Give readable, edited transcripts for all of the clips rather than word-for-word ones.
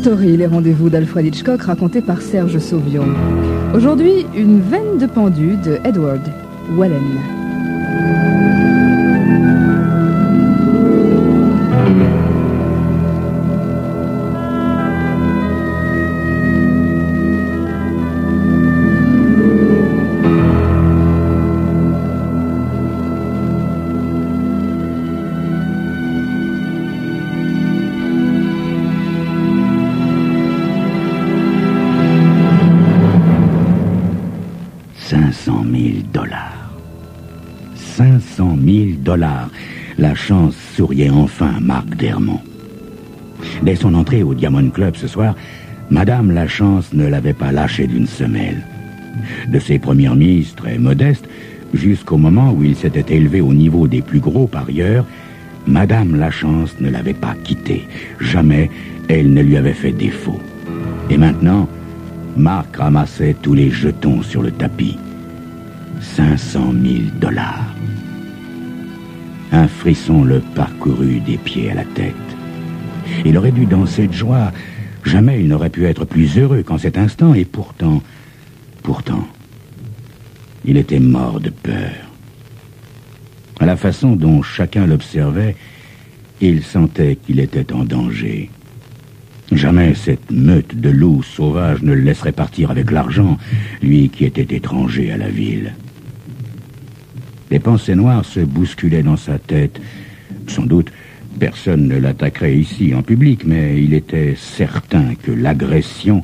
Story, les rendez-vous d'Alfred Hitchcock racontés par Serge Sauvion. Aujourd'hui, une veine de pendu de Edward Wellen. $500,000. La chance souriait enfin à Marc Dermont. Dès son entrée au Diamond Club ce soir, Madame Lachance ne l'avait pas lâché d'une semelle. De ses premières mises très modestes, jusqu'au moment où il s'était élevé au niveau des plus gros parieurs, Madame Lachance ne l'avait pas quitté. Jamais elle ne lui avait fait défaut. Et maintenant, Marc ramassait tous les jetons sur le tapis. $500,000. Un frisson le parcourut des pieds à la tête. Il aurait dû danser de joie. Jamais il n'aurait pu être plus heureux qu'en cet instant. Et pourtant, il était mort de peur. À la façon dont chacun l'observait, il sentait qu'il était en danger. Jamais cette meute de loups sauvages ne le laisserait partir avec l'argent, lui qui était étranger à la ville. Les pensées noires se bousculaient dans sa tête. Sans doute, personne ne l'attaquerait ici en public, mais il était certain que l'agression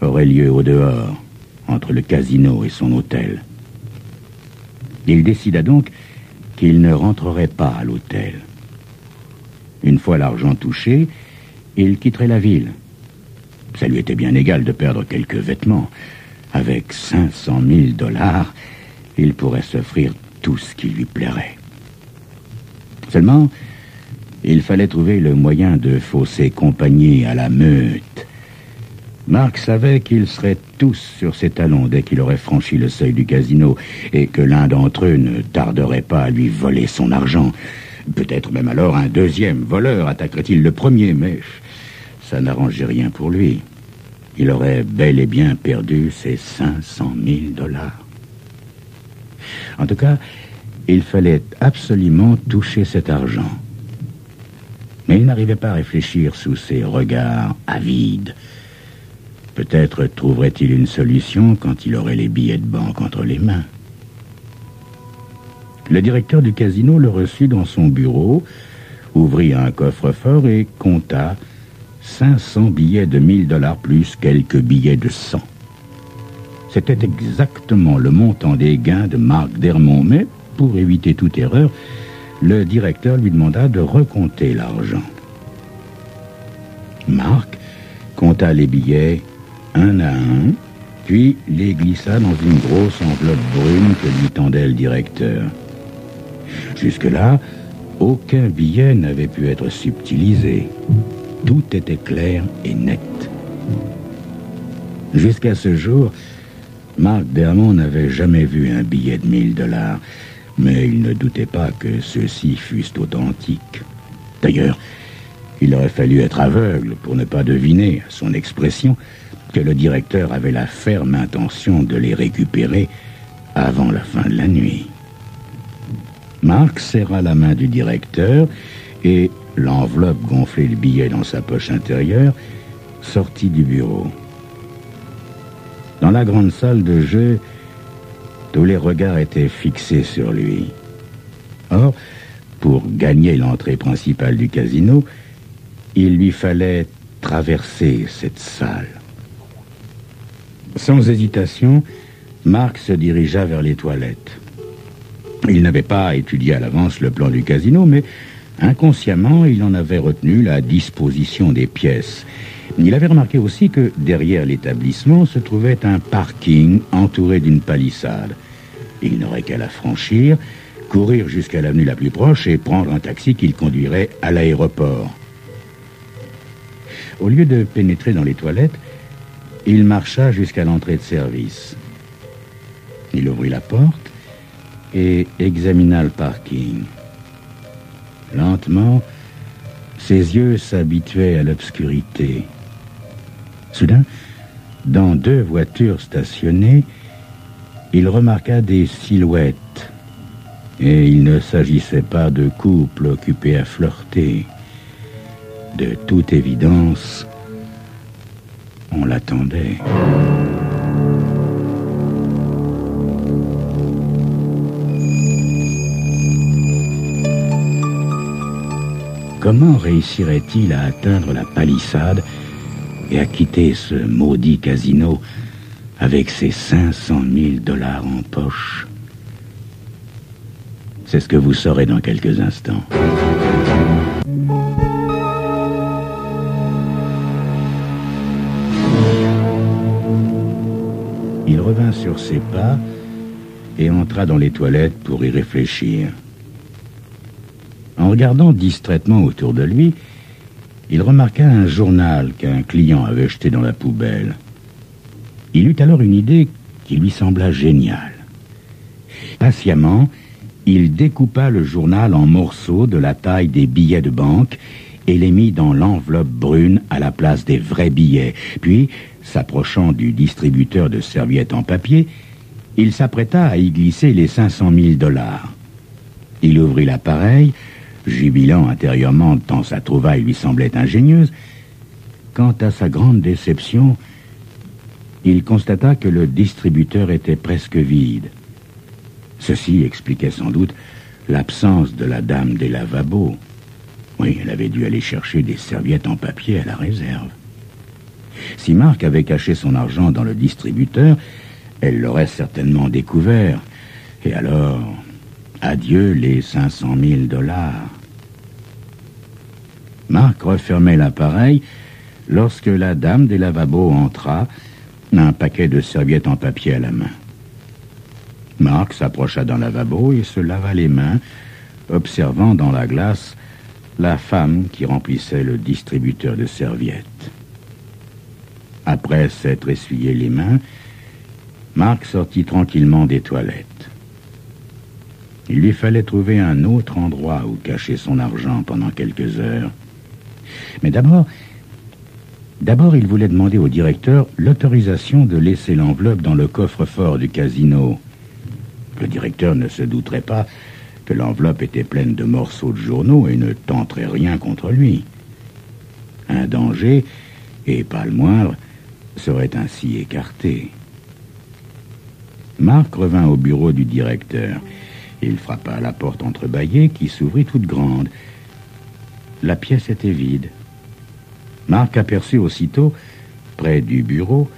aurait lieu au dehors, entre le casino et son hôtel. Il décida donc qu'il ne rentrerait pas à l'hôtel. Une fois l'argent touché, il quitterait la ville. Ça lui était bien égal de perdre quelques vêtements. Avec $500,000, il pourrait s'offrir tout ce qui lui plairait. Seulement, il fallait trouver le moyen de fausser compagnie à la meute. Marc savait qu'ils seraient tous sur ses talons dès qu'il aurait franchi le seuil du casino et que l'un d'entre eux ne tarderait pas à lui voler son argent. Peut-être même alors un deuxième voleur attaquerait-il le premier, mais ça n'arrangeait rien pour lui. Il aurait bel et bien perdu ses $500,000. En tout cas, il fallait absolument toucher cet argent. Mais il n'arrivait pas à réfléchir sous ses regards avides. Peut-être trouverait-il une solution quand il aurait les billets de banque entre les mains. Le directeur du casino le reçut dans son bureau, ouvrit un coffre-fort et compta 500 billets de $1,000 plus quelques billets de 100. C'était exactement le montant des gains de Marc Dermont, mais pour éviter toute erreur, le directeur lui demanda de recompter l'argent. Marc compta les billets un à un, puis les glissa dans une grosse enveloppe brune que lui tendait le directeur. Jusque-là, aucun billet n'avait pu être subtilisé. Tout était clair et net. Jusqu'à ce jour, Marc Dermont n'avait jamais vu un billet de $1,000, mais il ne doutait pas que ceux-ci fussent authentiques. D'ailleurs, il aurait fallu être aveugle pour ne pas deviner, à son expression, que le directeur avait la ferme intention de les récupérer avant la fin de la nuit. Marc serra la main du directeur et, l'enveloppe gonflée de billets dans sa poche intérieure, sortit du bureau. Dans la grande salle de jeu, tous les regards étaient fixés sur lui. Or, pour gagner l'entrée principale du casino, il lui fallait traverser cette salle. Sans hésitation, Marc se dirigea vers les toilettes. Il n'avait pas étudié à l'avance le plan du casino, mais inconsciemment, il en avait retenu la disposition des pièces. Il avait remarqué aussi que derrière l'établissement se trouvait un parking entouré d'une palissade. Il n'aurait qu'à la franchir, courir jusqu'à l'avenue la plus proche et prendre un taxi qui le conduirait à l'aéroport. Au lieu de pénétrer dans les toilettes, il marcha jusqu'à l'entrée de service. Il ouvrit la porte et examina le parking. Lentement, ses yeux s'habituaient à l'obscurité. Soudain, dans 2 voitures stationnées, il remarqua des silhouettes. Et il ne s'agissait pas de couples occupés à flirter. De toute évidence, on l'attendait. Comment réussirait-il à atteindre la palissade et à quitter ce maudit casino avec ses 500 000 $ en poche? C'est ce que vous saurez dans quelques instants. Il revint sur ses pas et entra dans les toilettes pour y réfléchir. En regardant distraitement autour de lui, il remarqua un journal qu'un client avait jeté dans la poubelle. Il eut alors une idée qui lui sembla géniale. Patiemment, il découpa le journal en morceaux de la taille des billets de banque et les mit dans l'enveloppe brune à la place des vrais billets. Puis, s'approchant du distributeur de serviettes en papier, il s'apprêta à y glisser les 500 000 $. Il ouvrit l'appareil, jubilant intérieurement tant sa trouvaille lui semblait ingénieuse. Quant à sa grande déception, il constata que le distributeur était presque vide. Ceci expliquait sans doute l'absence de la dame des lavabos. Oui, elle avait dû aller chercher des serviettes en papier à la réserve. Si Marc avait caché son argent dans le distributeur, elle l'aurait certainement découvert. Et alors, adieu les 500 000 $. Marc refermait l'appareil lorsque la dame des lavabos entra, un paquet de serviettes en papier à la main. Marc s'approcha d'un lavabo et se lava les mains, observant dans la glace la femme qui remplissait le distributeur de serviettes. Après s'être essuyé les mains, Marc sortit tranquillement des toilettes. Il lui fallait trouver un autre endroit où cacher son argent pendant quelques heures. Mais d'abord, il voulait demander au directeur l'autorisation de laisser l'enveloppe dans le coffre-fort du casino. Le directeur ne se douterait pas que l'enveloppe était pleine de morceaux de journaux et ne tenterait rien contre lui. Un danger, et pas le moindre, serait ainsi écarté. Marc revint au bureau du directeur. Il frappa à la porte entrebâillée qui s'ouvrit toute grande. La pièce était vide. Marc aperçut aussitôt, près du bureau,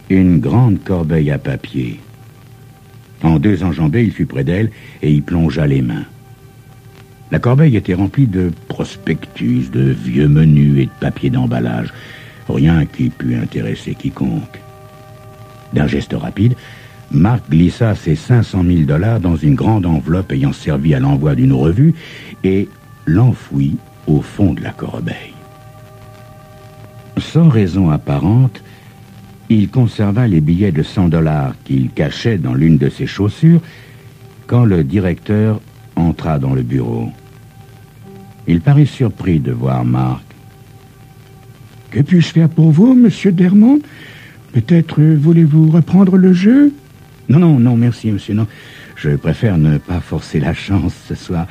une grande corbeille à papier. En 2 enjambées, il fut près d'elle et y plongea les mains. La corbeille était remplie de prospectus, de vieux menus et de papier d'emballage. Rien qui pût intéresser quiconque. D'un geste rapide, Marc glissa ses 500 000 $ dans une grande enveloppe ayant servi à l'envoi d'une revue et l'enfouit au fond de la corbeille. Sans raison apparente, il conserva les billets de 100 $ qu'il cachait dans l'une de ses chaussures quand le directeur entra dans le bureau. Il parut surpris de voir Marc. « Que puis-je faire pour vous, monsieur Dermont? Peut-être voulez-vous reprendre le jeu ?» Non, merci, monsieur, non. Je préfère ne pas forcer la chance ce soir.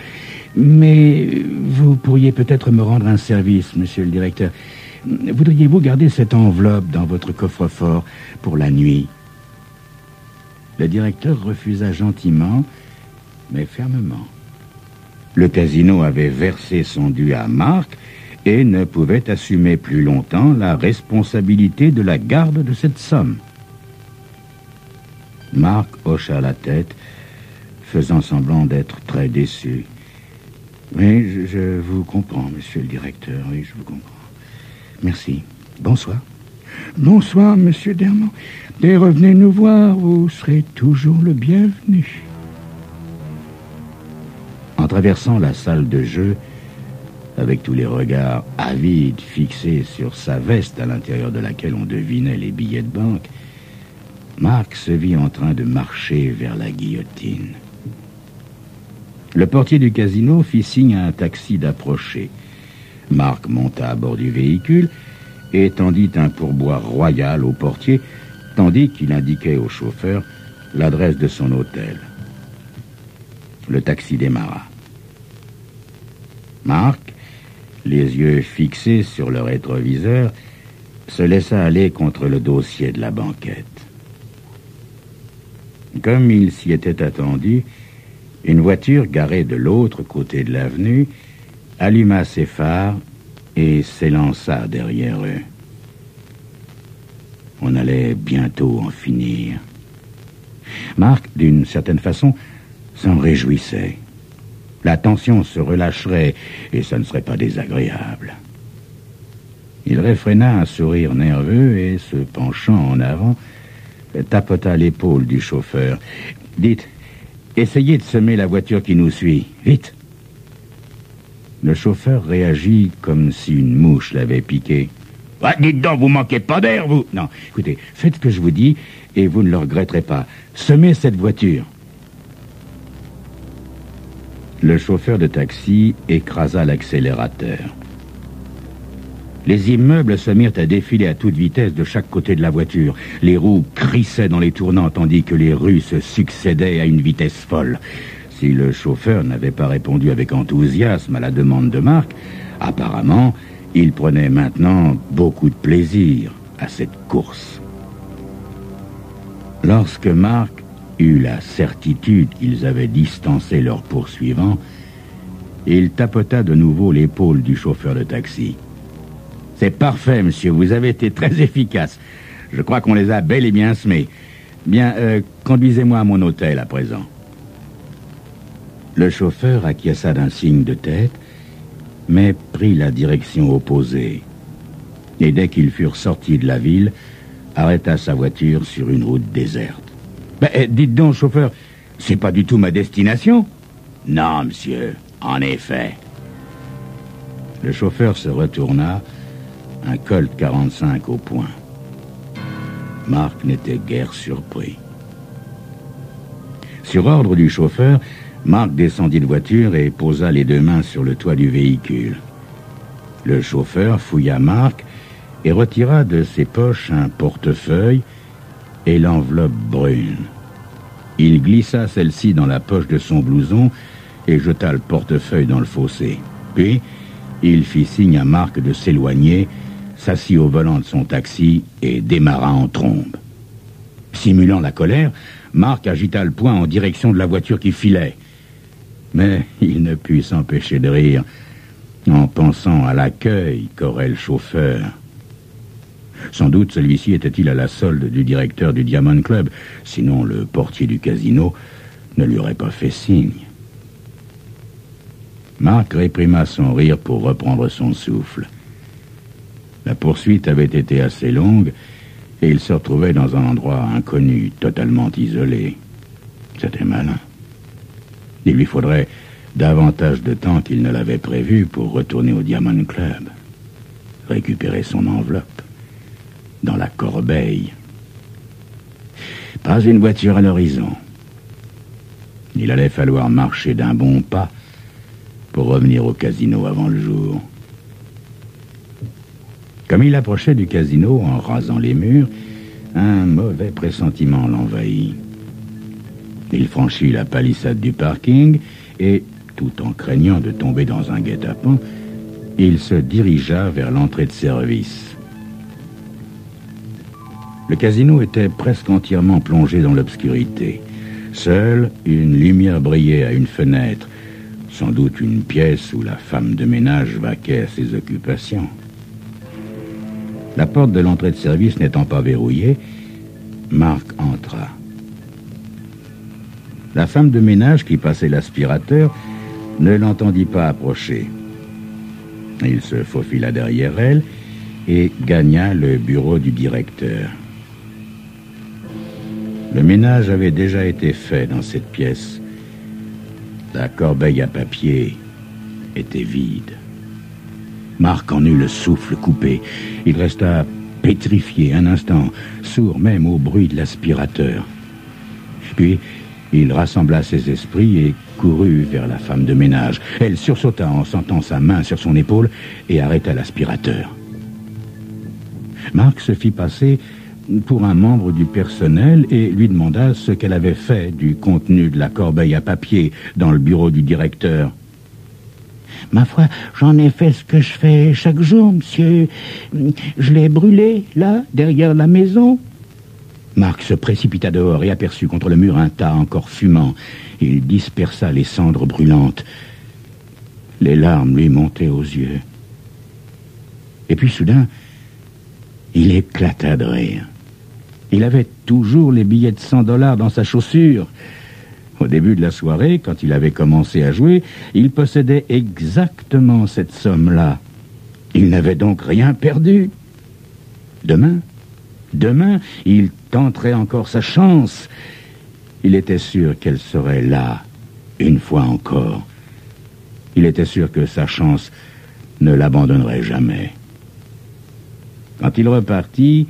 Mais vous pourriez peut-être me rendre un service, monsieur le directeur. Voudriez-vous garder cette enveloppe dans votre coffre-fort pour la nuit? Le directeur refusa gentiment, mais fermement. Le casino avait versé son dû à Marc et ne pouvait assumer plus longtemps la responsabilité de la garde de cette somme. Marc hocha la tête, faisant semblant d'être très déçu. « Oui, je vous comprends, monsieur le directeur, oui, je vous comprends. Merci. Bonsoir. » « Bonsoir, monsieur Dermont. Et revenez nous voir, vous serez toujours le bienvenu. » En traversant la salle de jeu, avec tous les regards avides fixés sur sa veste à l'intérieur de laquelle on devinait les billets de banque, Marc se vit en train de marcher vers la guillotine. Le portier du casino fit signe à un taxi d'approcher. Marc monta à bord du véhicule et tendit un pourboire royal au portier, tandis qu'il indiquait au chauffeur l'adresse de son hôtel. Le taxi démarra. Marc, les yeux fixés sur le rétroviseur, se laissa aller contre le dossier de la banquette. Comme il s'y était attendu, une voiture garée de l'autre côté de l'avenue alluma ses phares et s'élança derrière eux. On allait bientôt en finir. Marc, d'une certaine façon, s'en réjouissait. La tension se relâcherait et ça ne serait pas désagréable. Il réfréna un sourire nerveux et, se penchant en avant, tapota l'épaule du chauffeur. « Dites, essayez de semer la voiture qui nous suit. Vite !» Le chauffeur réagit comme si une mouche l'avait piqué. « Ah, dites donc, vous manquez pas d'air, vous !»« Non, écoutez, faites ce que je vous dis et vous ne le regretterez pas. Semez cette voiture. » Le chauffeur de taxi écrasa l'accélérateur. Les immeubles se mirent à défiler à toute vitesse de chaque côté de la voiture. Les roues crissaient dans les tournants tandis que les rues se succédaient à une vitesse folle. Si le chauffeur n'avait pas répondu avec enthousiasme à la demande de Marc, apparemment, il prenait maintenant beaucoup de plaisir à cette course. Lorsque Marc eut la certitude qu'ils avaient distancé leurs poursuivants, il tapota de nouveau l'épaule du chauffeur de taxi. « C'est parfait, monsieur, vous avez été très efficace. Je crois qu'on les a bel et bien semés. Bien, conduisez-moi à mon hôtel à présent. » Le chauffeur acquiesça d'un signe de tête, mais prit la direction opposée. Et dès qu'ils furent sortis de la ville, arrêta sa voiture sur une route déserte. « Dites donc, chauffeur, c'est pas du tout ma destination ?»« Non, monsieur, en effet. » Le chauffeur se retourna, un Colt 45 au poing. Marc n'était guère surpris. Sur ordre du chauffeur, Marc descendit de voiture et posa les deux mains sur le toit du véhicule. Le chauffeur fouilla Marc et retira de ses poches un portefeuille et l'enveloppe brune. Il glissa celle-ci dans la poche de son blouson et jeta le portefeuille dans le fossé. Puis, il fit signe à Marc de s'éloigner, s'assit au volant de son taxi et démarra en trombe. Simulant la colère, Marc agita le poing en direction de la voiture qui filait. Mais il ne put s'empêcher de rire en pensant à l'accueil qu'aurait le chauffeur. Sans doute celui-ci était-il à la solde du directeur du Diamond Club, sinon le portier du casino ne lui aurait pas fait signe. Marc réprima son rire pour reprendre son souffle. La poursuite avait été assez longue et il se retrouvait dans un endroit inconnu, totalement isolé. C'était malin. Il lui faudrait davantage de temps qu'il ne l'avait prévu pour retourner au Diamond Club, récupérer son enveloppe dans la corbeille. Pas une voiture à l'horizon. Il allait falloir marcher d'un bon pas pour revenir au casino avant le jour. Comme il approchait du casino en rasant les murs, un mauvais pressentiment l'envahit. Il franchit la palissade du parking et, tout en craignant de tomber dans un guet-apens, il se dirigea vers l'entrée de service. Le casino était presque entièrement plongé dans l'obscurité. Seule une lumière brillait à une fenêtre, sans doute une pièce où la femme de ménage vaquait à ses occupations. La porte de l'entrée de service n'étant pas verrouillée, Marc entra. La femme de ménage qui passait l'aspirateur ne l'entendit pas approcher. Il se faufila derrière elle et gagna le bureau du directeur. Le ménage avait déjà été fait dans cette pièce. La corbeille à papier était vide. Marc en eut le souffle coupé. Il resta pétrifié un instant, sourd même au bruit de l'aspirateur. Puis, il rassembla ses esprits et courut vers la femme de ménage. Elle sursauta en sentant sa main sur son épaule et arrêta l'aspirateur. Marc se fit passer pour un membre du personnel et lui demanda ce qu'elle avait fait du contenu de la corbeille à papier dans le bureau du directeur. « Ma foi, j'en ai fait ce que je fais chaque jour, monsieur. Je l'ai brûlé, là, derrière la maison. » Marc se précipita dehors et aperçut contre le mur un tas encore fumant. Il dispersa les cendres brûlantes. Les larmes lui montaient aux yeux. Et puis soudain, il éclata de rire. Il avait toujours les billets de $100 dans sa chaussure. Au début de la soirée, quand il avait commencé à jouer, il possédait exactement cette somme-là. Il n'avait donc rien perdu. Demain, il tenterait encore sa chance. Il était sûr qu'elle serait là, une fois encore. Il était sûr que sa chance ne l'abandonnerait jamais. Quand il repartit,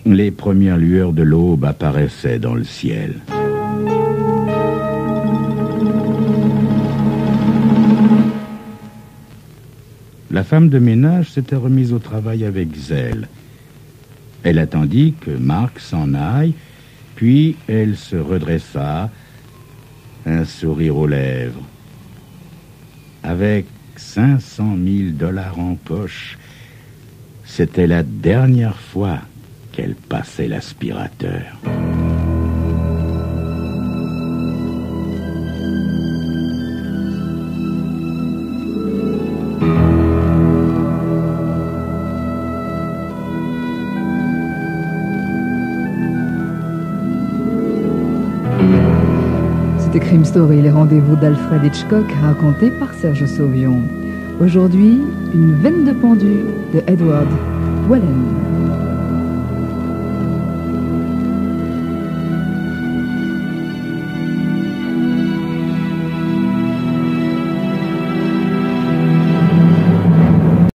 les premières lueurs de l'aube apparaissaient dans le ciel. La femme de ménage s'était remise au travail avec zèle. Elle attendit que Marc s'en aille, puis elle se redressa, un sourire aux lèvres. Avec $500 000 en poche, c'était la dernière fois qu'elle passait l'aspirateur. C'était Crime Story, les rendez-vous d'Alfred Hitchcock racontés par Serge Sauvion. Aujourd'hui, une veine de pendu de Edward Wellen.